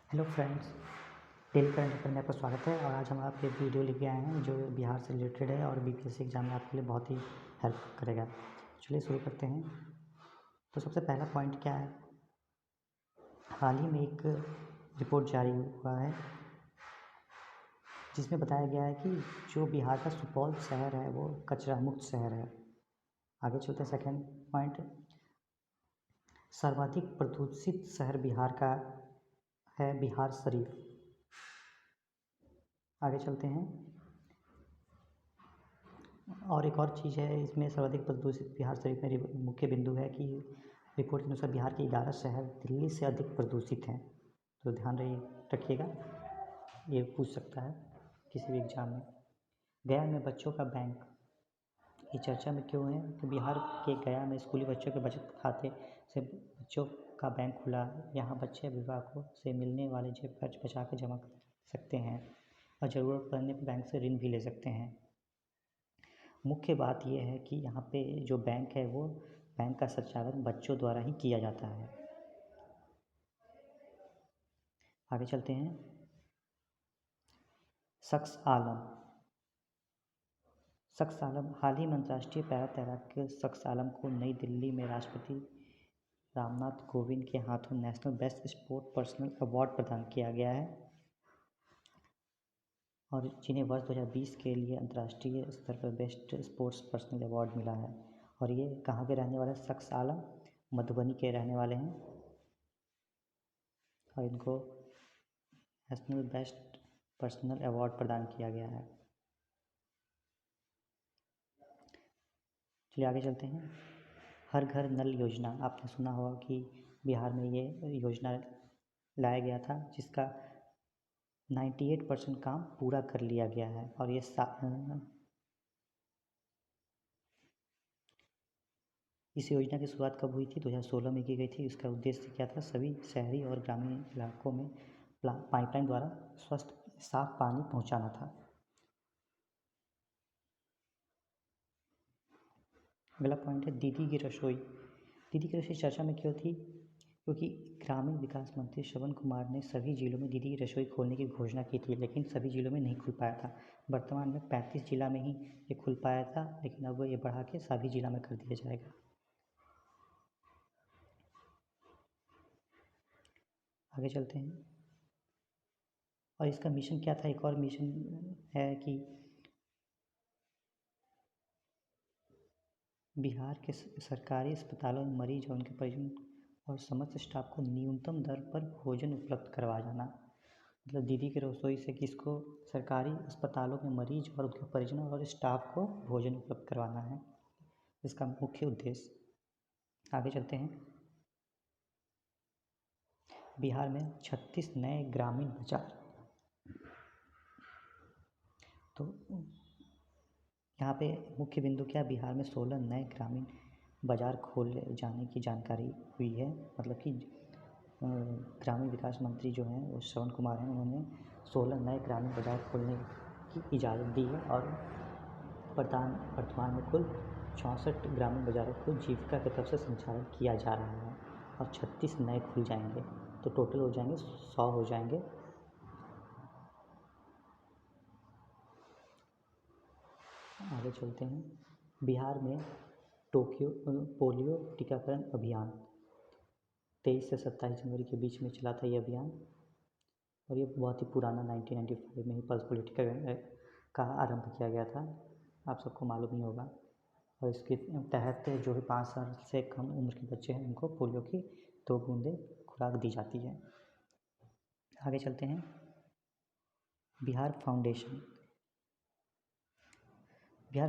Hello friends, daily current affair में आपका स्वागत है। और आज हम आपके वीडियो लेके आए हैं जो बिहार से रिलेटेड है और बीपीएससी एग्जाम में आपके लिए बहुत ही हेल्प करेगा। चलिए शुरू करते हैं। तो सबसे पहला पॉइंट क्या है, हाल ही में एक रिपोर्ट जारी हुआ है जिसमें बताया गया है कि जो बिहार का सुपौल शहर है वो कचरा मुक्त शहर है। आगे चलते हैं। सेकेंड पॉइंट, सर्वाधिक प्रदूषित शहर बिहार का है बिहार शरीफ। आगे चलते हैं। और एक और चीज़ है इसमें, सर्वाधिक प्रदूषित बिहार शरीफ में मुख्य बिंदु है कि रिपोर्ट के अनुसार बिहार के 11 शहर दिल्ली से अधिक प्रदूषित हैं। तो ध्यान रखिएगा, ये पूछ सकता है किसी भी एग्जाम में। गया में बच्चों का बैंक, ये चर्चा में क्यों है कि बिहार के गया में स्कूली बच्चों के बचत खाते से बच्चों का बैंक खुला। यहाँ बच्चे अभिभावकों से मिलने वाले जेब खर्च बचा के जमा कर सकते हैं और ज़रूरत पड़ने पर बैंक से ऋण भी ले सकते हैं। मुख्य बात यह है कि यहाँ पे जो बैंक है वो बैंक का संचालन बच्चों द्वारा ही किया जाता है। आगे चलते हैं। शख्स आलम हाल ही में अंतर्राष्ट्रीय पैरा तैराक शख्स आलम को नई दिल्ली में राष्ट्रपति रामनाथ कोविंद के हाथों national best sport personal award प्रदान किया गया है और जिन्हें वर्ष 2020 के लिए अंतर्राष्ट्रीय स्तर पर बेस्ट स्पोर्ट्स पर्सनल अवार्ड मिला है। और ये कहाँ के रहने वाले हैं? शख्स आलम मधुबनी के रहने वाले हैं और इनको नेशनल बेस्ट पर्सनल अवार्ड प्रदान किया गया है। चलिए आगे चलते हैं। हर घर नल योजना, आपने सुना होगा कि बिहार में ये योजना लाया गया था जिसका 98% काम पूरा कर लिया गया है। और ये इस योजना की शुरुआत कब हुई थी? 2016 में की गई थी। इसका उद्देश्य क्या था? सभी शहरी और ग्रामीण इलाकों में पाइपलाइन द्वारा साफ पानी पहुंचाना था। अगला पॉइंट है दीदी की रसोई। दीदी की रसोई चर्चा में क्यों थी? क्योंकि ग्रामीण विकास मंत्री श्रवण कुमार ने सभी जिलों में दीदी की रसोई खोलने की घोषणा की थी, लेकिन सभी जिलों में नहीं खुल पाया था। वर्तमान में 35 जिला में ही ये खुल पाया था, लेकिन अब ये बढ़ा के सभी जिला में कर दिया जाएगा। आगे चलते हैं। और इसका मिशन क्या था? एक और मिशन है कि बिहार के सरकारी अस्पतालों में मरीज और उनके परिजन और समस्त स्टाफ को न्यूनतम दर पर भोजन उपलब्ध करवा जाना। मतलब दीदी की रसोई से किसको? सरकारी अस्पतालों में मरीज और उनके परिजनों और स्टाफ को भोजन उपलब्ध करवाना है, इसका मुख्य उद्देश्य। आगे चलते हैं। बिहार में 36 नए ग्रामीण बाजार, तो यहाँ पे मुख्य बिंदु क्या? बिहार में 16 नए ग्रामीण बाजार खोले जाने की जानकारी हुई है। मतलब कि ग्रामीण विकास मंत्री जो हैं वो श्रवण कुमार हैं, उन्होंने 16 नए ग्रामीण बाजार खोलने की इजाज़त दी है और वर्तमान में कुल 64 ग्रामीण बाज़ारों को जीविका की तरफ से संचालित किया जा रहा है और 36 नए खुल जाएंगे, तो टोटल हो जाएंगे 100 हो जाएंगे। आगे चलते हैं। बिहार में पोलियो टीकाकरण अभियान 23 से 27 जनवरी के बीच में चला था ये अभियान, और ये बहुत ही पुराना 1995 में ही पल्स पोलियो टीकाकरण का आरंभ किया गया था, आप सबको मालूम ही होगा। और इसके तहत जो भी 5 साल से कम उम्र के बच्चे हैं उनको पोलियो की 2 बूंदें खुराक दी जाती है। आगे चलते हैं। बिहार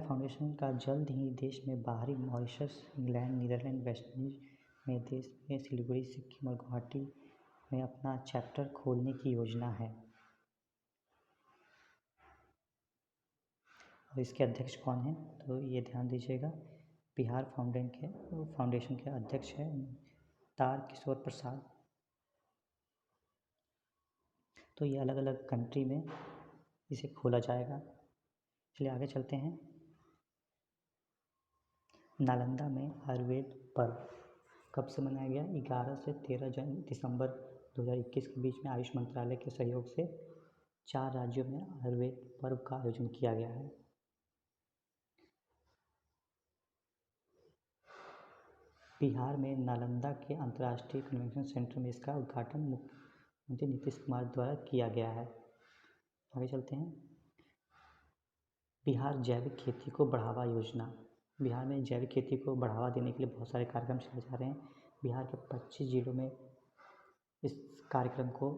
फाउंडेशन का जल्द ही देश में बाहरी मॉरिशस, इंग्लैंड, नीदरलैंड, वेस्टइंडीज में देश में सिलीगुड़ी, सिक्किम और गुवाहाटी में अपना चैप्टर खोलने की योजना है। और इसके अध्यक्ष कौन हैं? तो ये ध्यान दीजिएगा, बिहार फाउंडेशन के अध्यक्ष हैं तारकिशोर प्रसाद। तो ये अलग अलग कंट्री में इसे खोला जाएगा। चलिए आगे चलते हैं। नालंदा में आयुर्वेद पर्व कब से मनाया गया? 11 से 13 दिसंबर 2021 के बीच में आयुष मंत्रालय के सहयोग से 4 राज्यों में आयुर्वेद पर्व का आयोजन किया गया है। बिहार में नालंदा के अंतर्राष्ट्रीय कन्वेंशन सेंटर में इसका उद्घाटन मुख्यमंत्री नीतीश कुमार द्वारा किया गया है। आगे चलते हैं। बिहार जैविक खेती को बढ़ावा योजना। बिहार में जैविक खेती को बढ़ावा देने के लिए बहुत सारे कार्यक्रम चलाए जा रहे हैं। बिहार के 25 जिलों में इस कार्यक्रम को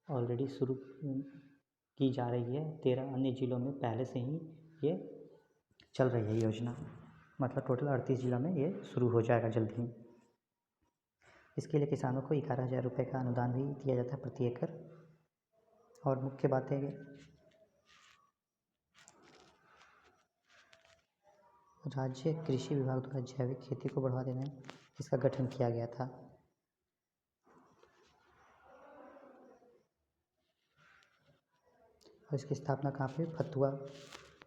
ऑलरेडी शुरू की जा रही है। 13 अन्य जिलों में पहले से ही ये चल रही है योजना, मतलब टोटल 38 जिलों में ये शुरू हो जाएगा जल्द ही। इसके लिए किसानों को 11,000 रुपये का अनुदान भी दिया जाता है प्रति एकड़। और मुख्य बातें, राज्य कृषि विभाग द्वारा जैविक खेती को बढ़ावा देने इसका गठन किया गया था। और इसकी स्थापना कहाँ पे? फतुहा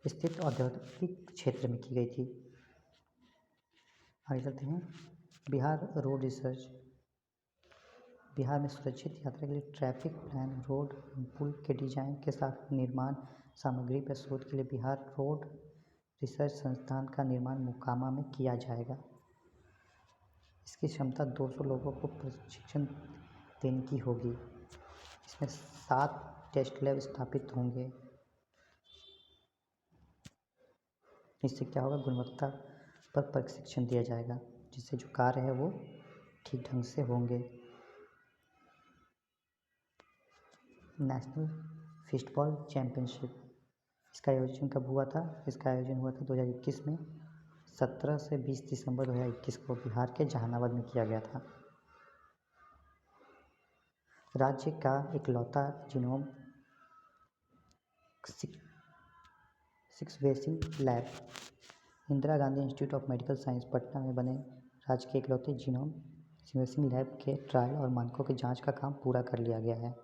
स्थित औद्योगिक क्षेत्र में की गई थी। आगे चलते हैं। Bihar road research. बिहार में सुरक्षित यात्रा के लिए ट्रैफिक प्लान, रोड, पुल के डिजाइन के साथ निर्माण सामग्री पर शोध के लिए बिहार रोड रिसर्च संस्थान का निर्माण मोकामा में किया जाएगा। इसकी क्षमता 200 लोगों को प्रशिक्षण देने की होगी। इसमें 7 टेस्ट लैब स्थापित होंगे। इससे क्या होगा? गुणवत्ता पर प्रशिक्षण दिया जाएगा, जिससे जो कार्य है वो ठीक ढंग से होंगे। नेशनल फिस्टबॉल चैम्पियनशिप, इसका आयोजन कब हुआ था? इसका आयोजन हुआ था 2021 में। 17 से 20 दिसंबर 2021 को बिहार के जहानाबाद में किया गया था। राज्य का इकलौता genome sequencing lab. Indira Gandhi institute of medical science Patna में बने राज्य के इकलौते जीनोम सीक्वेंसिंग लैब के ट्रायल और मानकों की जांच का काम पूरा कर लिया गया है।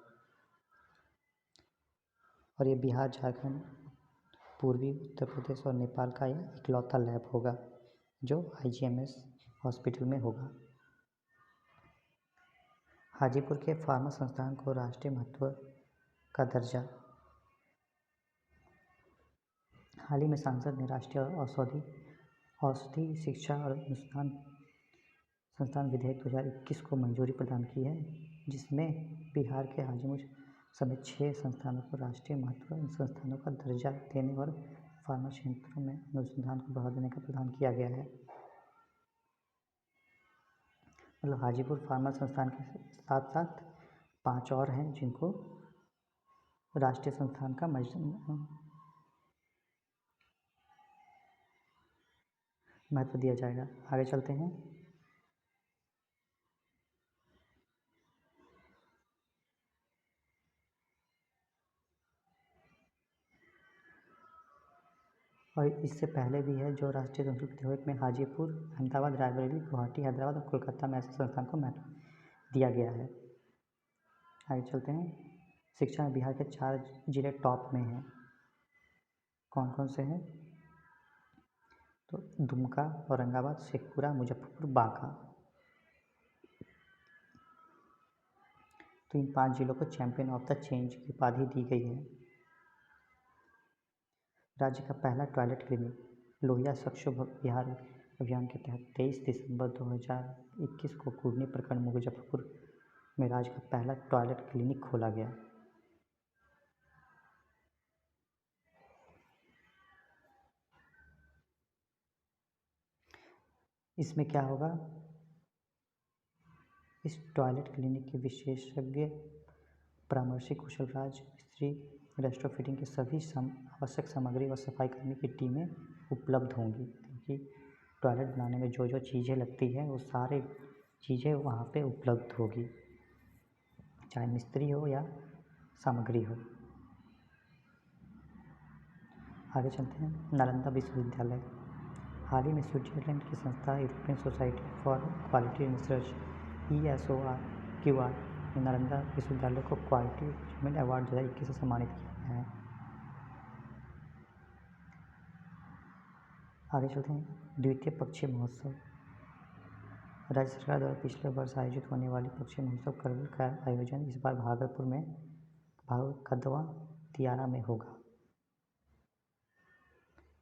और ये बिहार, झारखंड, पूर्वी उत्तर प्रदेश और नेपाल का यह इकलौता लैब होगा जो IGMS हॉस्पिटल में होगा। हाजीपुर के फार्मा संस्थान को राष्ट्रीय महत्व का दर्जा। हाल ही में संसद ने राष्ट्रीय औषधि शिक्षा और अनुसंधान संस्थान विधेयक 2021 को मंजूरी प्रदान की है, जिसमें बिहार के हाजीपुर समेत 6 संस्थानों को राष्ट्रीय महत्व संस्थानों का दर्जा देने और फार्मा क्षेत्रों में अनुसंधान को बढ़ावा देने का प्रावधान किया गया है। मतलब हाजीपुर फार्मा संस्थान के साथ साथ 5 और हैं जिनको राष्ट्रीय संस्थान का महत्व दिया जाएगा। आगे चलते हैं। और इससे पहले भी है जो राष्ट्रीय संस्कृत विधेयक में हाजीपुर, अहमदाबाद, रायबरेली, गुवाहाटी, हैदराबाद और कोलकाता में ऐसे संस्थान को महत्व दिया गया है। आगे चलते हैं। शिक्षा में बिहार के 4 जिले टॉप में हैं। कौन कौन से हैं? तो दुमका, औरंगाबाद, शेखपुरा, मुजफ्फरपुर, बांका। तो इन 5 जिलों को चैंपियन ऑफ द चेंज की उपाधि दी गई है। राज्य का पहला टॉयलेट क्लिनिक लोहिया स्वच्छ बिहार अभियान के तहत 23 दिसंबर 2021 को कुर्नी प्रखंड मुजफ्फरपुर में राज्य का पहला टॉयलेट क्लिनिक खोला गया। इसमें क्या होगा? इस टॉयलेट क्लिनिक के विशेषज्ञ परामर्शी कुशल राज मिस्त्री, रेट्रोफिटिंग की सभी आवश्यक सामग्री व सफाई कर्मी की टीमें उपलब्ध होंगी, क्योंकि टॉयलेट बनाने में जो जो चीज़ें लगती हैं वो सारी चीज़ें वहाँ पे उपलब्ध होगी, चाहे मिस्त्री हो या सामग्री हो। आगे चलते हैं। नालंदा विश्वविद्यालय। हाल ही में स्विट्जरलैंड की संस्था European society for quality research ESORQR ने नालंदा विश्वविद्यालय को क्वालिटी अचीवमेंट अवार्ड 2021 से सम्मानित किया गया है। आगे चलते हैं। द्वितीय पक्षीय महोत्सव। राज्य सरकार द्वारा पिछले वर्ष आयोजित होने वाली पक्षी महोत्सव करगिल का आयोजन इस बार भागलपुर में कदवा दियारा में होगा।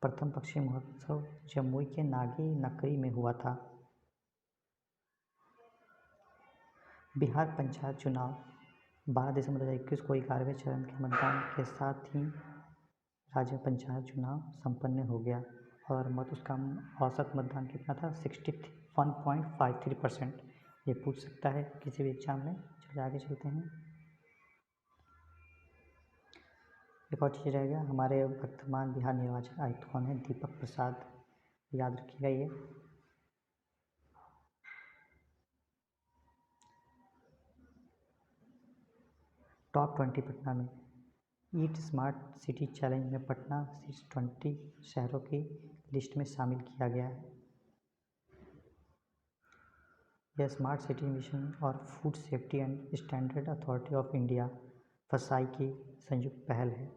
प्रथम पक्षी महोत्सव जमुई के नागी नकरी में हुआ था। बिहार पंचायत चुनाव 12 दिसंबर 2021 को 11वें चरण के मतदान के साथ ही राज्य पंचायत चुनाव संपन्न हो गया और उसका औसत मतदान कितना था 61.53%। ये पूछ सकता है किसी भी एग्जाम में। चलिए आगे चलते हैं। एक और चीज़ रह गया, हमारे वर्तमान बिहार निर्वाचन आयुक्त कौन है? दीपक प्रसाद, याद रखिएगा ये। टॉप 20 पटना में ईट स्मार्ट सिटी चैलेंज में पटना 20 शहरों की लिस्ट में शामिल किया गया है। यह स्मार्ट सिटी मिशन और food safety and standard authority of India फसाई की संयुक्त पहल है।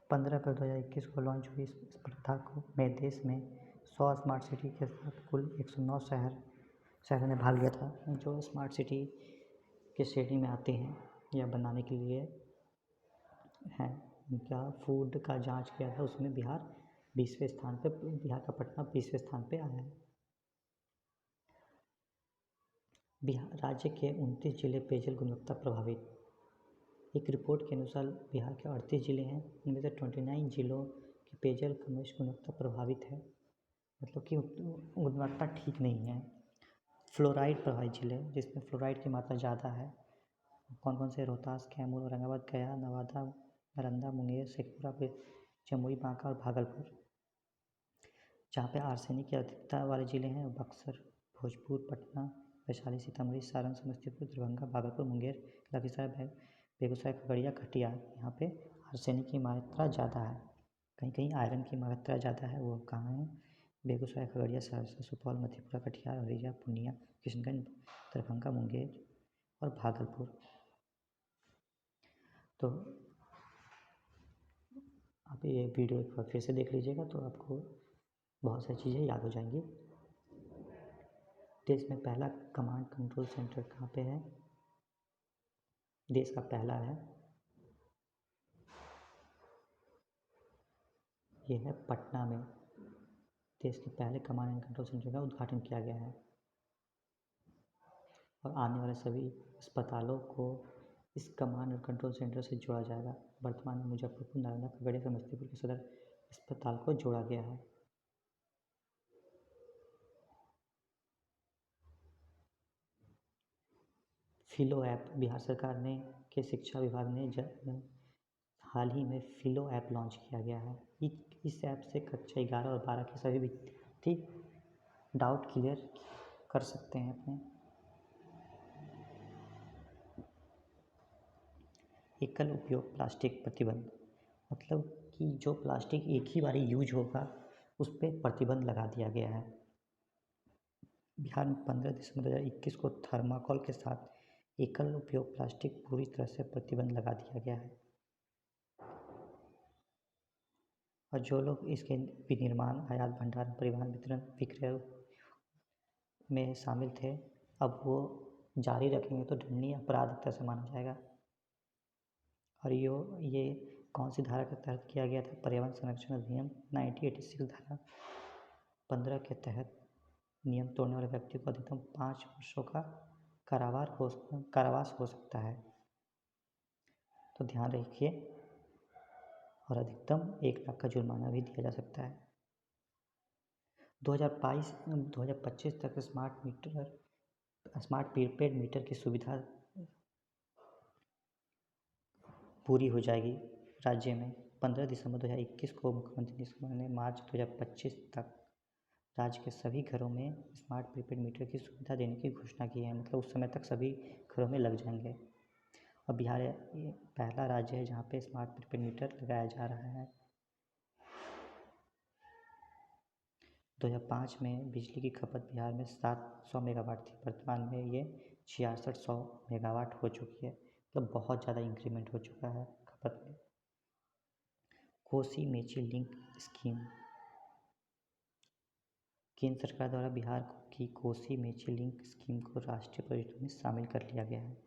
15 अप्रैल 2021 को लॉन्च हुई इस स्पर्धा में देश में 100 स्मार्ट सिटी के साथ कुल 109 शहरों ने भाग लिया था, जो स्मार्ट सिटी के श्रेणी में आते हैं या बनाने के लिए हैं। उनका फूड का जांच किया था, उसमें बिहार 20वें स्थान पे, बिहार का पटना 20वें स्थान पे आया है। बिहार राज्य के 29 जिले पेयजल गुणवत्ता प्रभावित। एक रिपोर्ट के अनुसार बिहार के 38 जिले हैं, उनमें से 29 जिलों की पेयजल गुणवत्ता प्रभावित है, मतलब कि गुणवत्ता ठीक नहीं है। फ्लोराइड प्रभावित जिले जिसमें फ्लोराइड की मात्रा ज़्यादा है, कौन कौन से? रोहतास, कैमूर, औरंगाबाद, गया, नवादा, नालंदा, मुंगेर, शेखपुरा, जमुई, बांका और भागलपुर। जहाँ पे आर्सेनिक की अधिकता वाले जिले हैं बक्सर, भोजपुर, पटना, वैशाली, सीतामढ़ी, सारण, समस्तीपुर, दरभंगा, भागलपुर, मुंगेर, लखीसराय, बेगूसराय, खगड़िया, कटिहार। यहाँ पे आर्सेनिक की मात्रा ज़्यादा है। कहीं कहीं आयरन की मात्रा ज़्यादा है, वो कहाँ है? बेगूसराय, खगड़िया, सहरसा, सुपौल, मधेपुरा, कटिहार, अररिया, पूर्णिया, किशनगंज, दरभंगा, मुंगेर और भागलपुर। तो आप ये वीडियो एक बार फिर से देख लीजिएगा तो आपको बहुत सारी चीज़ें याद हो जाएंगी। देश में पहला कमांड कंट्रोल सेंटर कहाँ पे है? देश का पहला है, ये है पटना में। देश के पहले कमांड एंड कंट्रोल सेंटर का उद्घाटन किया गया है और आने वाले सभी अस्पतालों को इस कमांड एंड कंट्रोल सेंटर से जोड़ा जाएगा। वर्तमान में मुजफ्फरपुर, नालंदा, खगड़िया, समस्तीपुर के सदर अस्पताल को जोड़ा गया है। फिलो ऐप बिहार सरकार ने के शिक्षा विभाग ने हाल ही में फिलो ऐप लॉन्च किया गया है। इस ऐप से कक्षा 11 और 12 के सभी विद्यार्थी डाउट क्लियर कर सकते हैं अपने। एकल उपयोग प्लास्टिक प्रतिबंध, मतलब कि जो प्लास्टिक एक ही बारी यूज होगा उस पर प्रतिबंध लगा दिया गया है। बिहार में 15 दिसंबर 2021 को थर्माकोल के साथ एकल उपयोग प्लास्टिक पूरी तरह से प्रतिबंध लगा दिया गया है और जो लोग इसके विनिर्माण, आयात, भंडारण, परिवहन, वितरण, विक्रय में शामिल थे, अब वो जारी रखेंगे तो दंडनीय अपराध एक तरह से माना जाएगा। और ये कौन सी धारा के तहत किया गया था? पर्यावरण संरक्षण अधिनियम 1986 धारा 15 के तहत नियम तोड़ने वाले व्यक्ति को अधिकतम 5 वर्षों का कारावास हो सकता है। तो ध्यान रखिए, और अधिकतम 1 लाख का जुर्माना भी दिया जा सकता है। 2025 तक स्मार्ट प्रीपेड मीटर की सुविधा पूरी हो जाएगी राज्य में। 15 दिसंबर 2021 को मुख्यमंत्री नीतीश कुमार ने मार्च 2025 तक राज्य के सभी घरों में स्मार्ट प्रीपेड मीटर की सुविधा देने की घोषणा की है। मतलब उस समय तक सभी घरों में लग जाएंगे। और बिहार ये पहला राज्य है जहाँ पे स्मार्ट प्रीपेड मीटर लगाया जा रहा है। 2005 में बिजली की खपत बिहार में 700 मेगावाट थी, वर्तमान में ये 6600 मेगावाट हो चुकी है। मतलब बहुत ज़्यादा इंक्रीमेंट हो चुका है खपत में। कोसी मेची लिंक स्कीम केंद्र सरकार द्वारा बिहार की कोसी मेची लिंक स्कीम को राष्ट्रीय परियोजना में शामिल कर लिया गया है।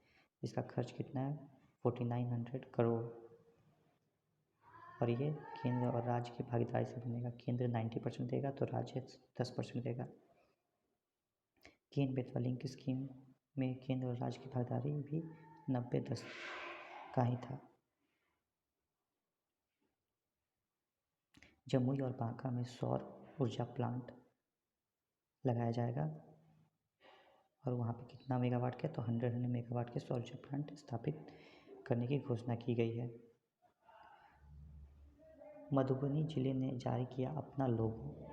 इसका खर्च कितना है? 4900 करोड़। और ये केंद्र और राज्य की भागीदारी से बनेगा। केंद्र 90% देगा तो राज्य 10% देगा। केन बेतवा लिंक स्कीम में केंद्र और राज्य की भागीदारी भी 90-10 का ही था। जमुई और बांका में सौर ऊर्जा प्लांट लगाया जाएगा और वहाँ पे कितना मेगावाट के? तो 100 मेगावाट के सौर ऊर्जा प्लांट स्थापित करने की घोषणा की गई है। मधुबनी जिले ने जारी किया अपना लोगो।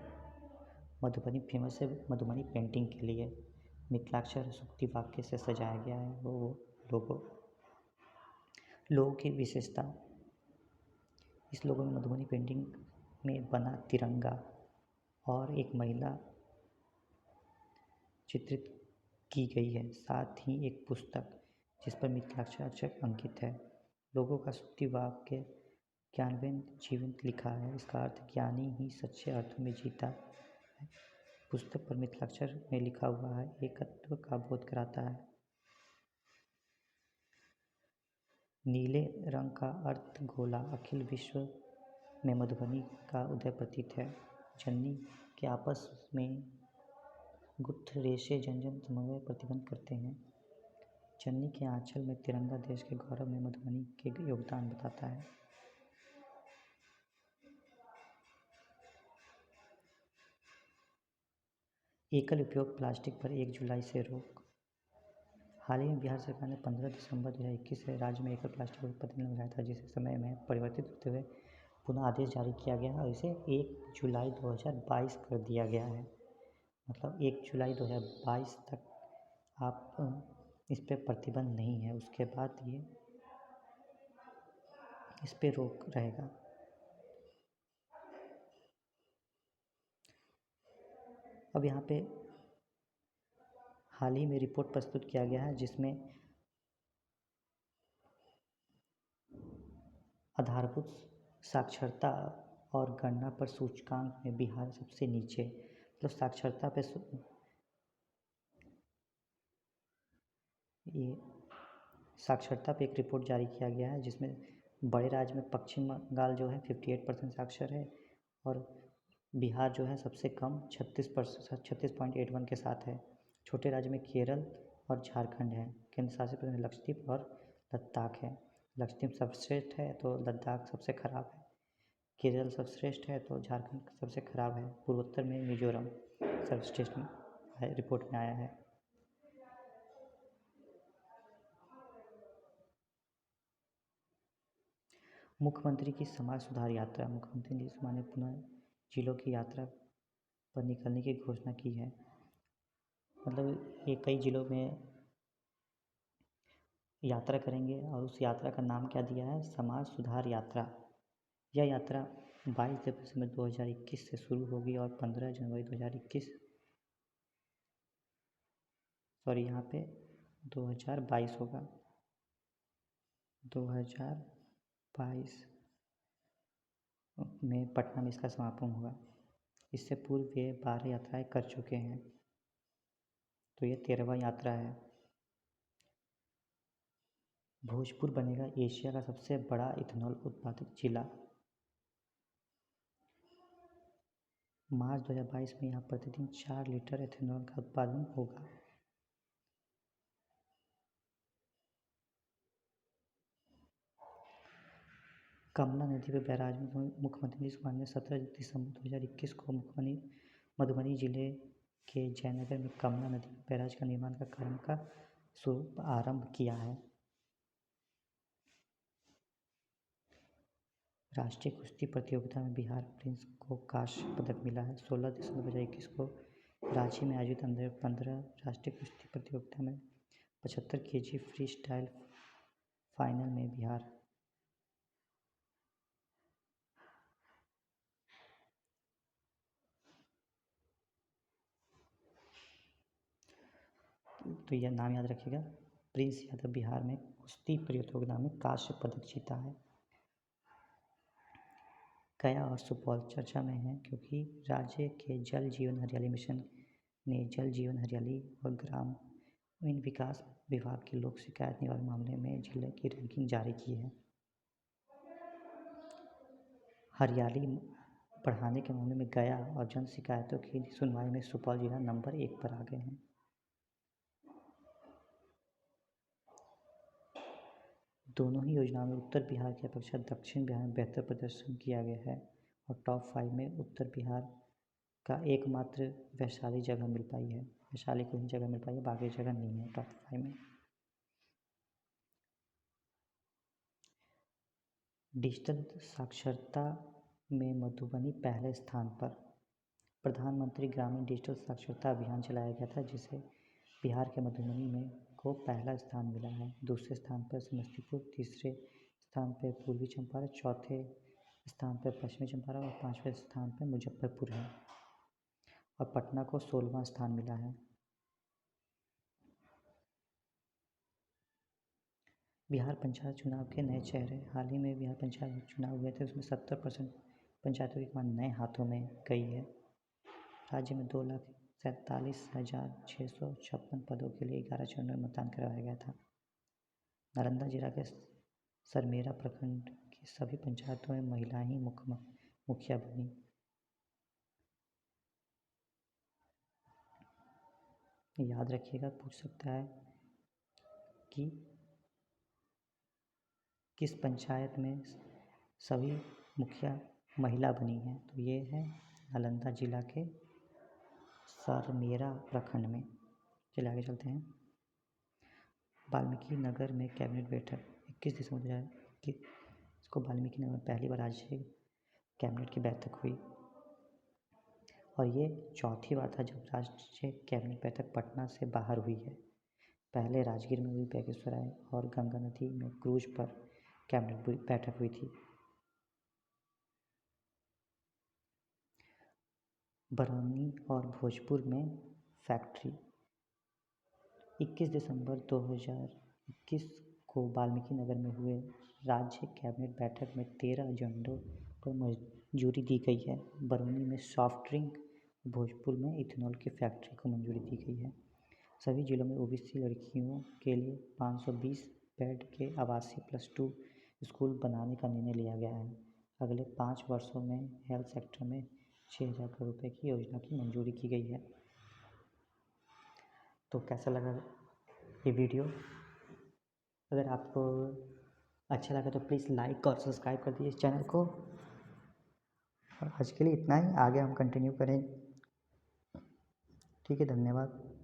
मधुबनी फेमस है मधुबनी पेंटिंग के लिए। मिथिलाक्षर सूक्ति वाक्य से सजाया गया है वो लोगो। लोगो की विशेषता, इस लोगो में मधुबनी पेंटिंग में बना तिरंगा और एक महिला चित्रित की गई है, साथ ही एक पुस्तक जिस पर मिथिलाक्षर अक्षर अंकित है। लोगों का सूक्ति वाक्य ज्ञानवेन जीवंत लिखा है। इसका अर्थ ज्ञानी ही सच्चे अर्थों में जीता है। पुस्तक पर मिथिलाक्षर में लिखा हुआ है, एकत्व का बोध कराता है। नीले रंग का अर्थ गोला अखिल विश्व में मधुबनी का उदय प्रतीत है। जननी के आपस में गुत्थ रेशे जन जन समन्वय प्रतिबंध करते हैं। जननी के आंचल में तिरंगा देश के गौरव में मधुबनी के योगदान बताता है। एकल उपयोग प्लास्टिक पर 1 जुलाई से रोक। हाल ही में बिहार सरकार ने 15 दिसंबर 2021 से राज्य में एकल प्लास्टिक पर प्रतिबंध लगाया था, जिसे समय में परिवर्तित होते हुए पुनः आदेश जारी किया गया और इसे 1 जुलाई 2022 कर दिया गया है। मतलब 1 जुलाई 2022 तक आप इस पर प्रतिबंध नहीं है, उसके बाद ये इस पर रोक रहेगा। अब यहाँ पे हाल ही में रिपोर्ट प्रस्तुत किया गया है जिसमें आधारभूत साक्षरता और गणना पर सूचकांक में बिहार सबसे नीचे। मतलब साक्षरता पे एक रिपोर्ट जारी किया गया है जिसमें बड़े राज्य में पश्चिम बंगाल जो है 58% साक्षर है और बिहार जो है सबसे कम 36.81 के साथ है। छोटे राज्य में केरल और झारखंड है। केंद्र शासित प्रदेश लक्षद्वीप और लद्दाख है। लक्षद्वीप सर्वश्रेष्ठ है तो लद्दाख सबसे खराब है। केरल सर्वश्रेष्ठ है तो झारखंड सबसे खराब है। पूर्वोत्तर में मिजोरम सर्वश्रेष्ठ रिपोर्ट में आया है। मुख्यमंत्री की समाज सुधार यात्रा। मुख्यमंत्री नीतीश कुमार ने पुनः जिलों की यात्रा पर निकलने की घोषणा की है। मतलब ये कई जिलों में यात्रा करेंगे और उस यात्रा का नाम क्या दिया है? समाज सुधार यात्रा। यह यात्रा 22 दिसंबर 2021 से शुरू होगी और 15 जनवरी 2021 यहाँ पे 2022 होगा। 2022 में पटना में इसका समापन होगा। इससे पूर्व ये 12 यात्राएं कर चुके हैं, तो ये 13वां यात्रा है। भोजपुर बनेगा एशिया का सबसे बड़ा इथेनॉल उत्पादक जिला। मार्च 2022 में यहाँ प्रतिदिन 4 लीटर इथेनॉल का उत्पादन होगा। कमला नदी पर बैराज में मुख्यमंत्री नीतीश कुमार ने 17 दिसंबर 2021 को मधुबनी जिले के जयनगर में कमला नदी पर बैराज का निर्माण का कार्य का शुभारंभ किया है। राष्ट्रीय कुश्ती प्रतियोगिता में बिहार प्रिंस को कांस्य पदक मिला है। 16 दिसंबर 2021 को रांची में आयोजित अंडर 15 राष्ट्रीय कुश्ती प्रतियोगिता में 75 kg फ्री स्टाइल फाइनल में बिहार तो यह नाम याद रखिएगा। प्रिंस यादव बिहार में कुश्ती प्रतियोगिता में कांस्य पदक जीता है। गया और सुपौल चर्चा में हैं क्योंकि राज्य के जल जीवन हरियाली मिशन ने जल जीवन हरियाली और ग्रामीण विकास विभाग के लोक शिकायत निवारण मामले में जिले की रैंकिंग जारी की है। हरियाली बढ़ाने के मामले में गया और जन शिकायतों की सुनवाई में सुपौल जिला नंबर 1 पर आ गए हैं। दोनों ही योजनाओं में उत्तर बिहार की अपेक्षा दक्षिण बिहार में बेहतर प्रदर्शन किया गया है और टॉप 5 में उत्तर बिहार का एकमात्र वैशाली जगह मिल पाई है। वैशाली को ही जगह मिल पाई है, बाकी जगह नहीं है टॉप 5 में। डिजिटल साक्षरता में मधुबनी पहले स्थान पर। प्रधानमंत्री ग्रामीण डिजिटल साक्षरता अभियान चलाया गया था जिसे बिहार के मधुबनी में को पहला स्थान मिला है। दूसरे स्थान पर समस्तीपुर, तीसरे स्थान पर पूर्वी चंपारण, चौथे स्थान पर पश्चिमी चंपारण और 5वें स्थान पर मुजफ्फरपुर है और पटना को 16वां स्थान मिला है। बिहार पंचायत चुनाव के नए चेहरे। हाल ही में बिहार पंचायत चुनाव हुए थे, उसमें 70% पंचायतों की कमान नए हाथों में गई है। राज्य में 2,47,656 पदों के लिए 11 चरणों में मतदान करवाया गया था। नालंदा जिला के सरमेरा प्रखंड की सभी पंचायतों में महिलाएं ही मुखिया बनी। याद रखिएगा, पूछ सकता है कि किस पंचायत में सभी मुखिया महिला बनी हैं, तो ये है नालंदा जिला के सरमेरा प्रखंड में। चलिए आगे चलते हैं। वाल्मीकि नगर में कैबिनेट बैठक 21 दिसंबर 2021 को वाल्मीकि नगर में पहली बार राज्य कैबिनेट की बैठक हुई और ये चौथी बार था जब राज्य कैबिनेट बैठक पटना से बाहर हुई है। पहले राजगीर में हुई, बेगूसराय और गंगा नदी में क्रूज पर कैबिनेट बैठक हुई थी। बरौनी और भोजपुर में फैक्ट्री। 21 दिसंबर 2021 को वाल्मीकि नगर में हुए राज्य कैबिनेट बैठक में 13 एजेंडों पर मंजूरी दी गई है। बरौनी में सॉफ्ट ड्रिंक, भोजपुर में इथेनॉल की फैक्ट्री को मंजूरी दी गई है। सभी जिलों में ओबीसी लड़कियों के लिए 520 बेड के आवासीय +2 स्कूल बनाने का निर्णय लिया गया है। अगले 5 वर्षों में हेल्थ सेक्टर में 6,000 करोड़ रुपये की योजना की मंजूरी की गई है। तो कैसा लगा ये वीडियो? अगर आपको अच्छा लगा तो प्लीज़ लाइक और सब्सक्राइब कर दीजिए इस चैनल को। और आज के लिए इतना ही, आगे हम कंटिन्यू करें। ठीक है, धन्यवाद।